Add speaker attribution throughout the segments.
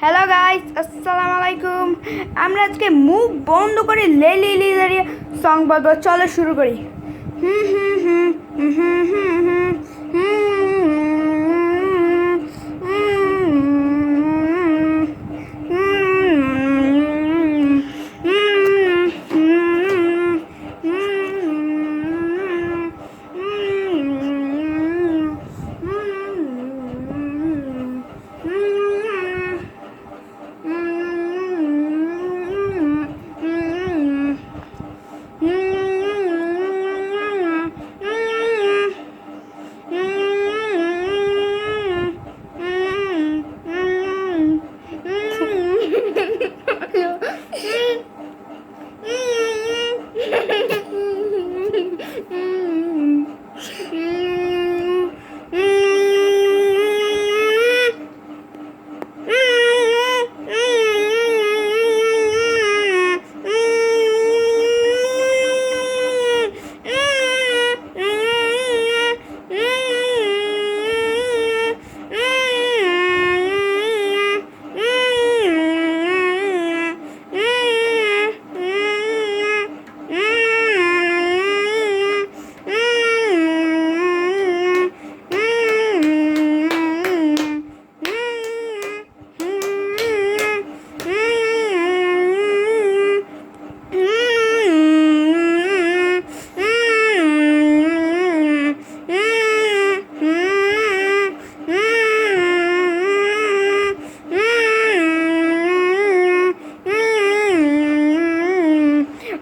Speaker 1: Hello guys, আসসালামু আলাইকুম। আমরা আজকে মুখ বন্ধ করে লেলি দাঁড়িয়ে সং বলবো। চলো শুরু করি। হুম হুম হুম হুম হুম হুম হুম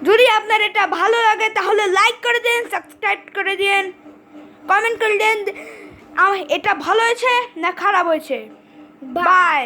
Speaker 1: যদি আপনার এটা ভালো লাগে তাহলে লাইক করে দিন, সাবস্ক্রাইব করে দিন, কমেন্ট করে দিন এটা ভালো হয়েছে না খারাপ হয়েছে। বাই।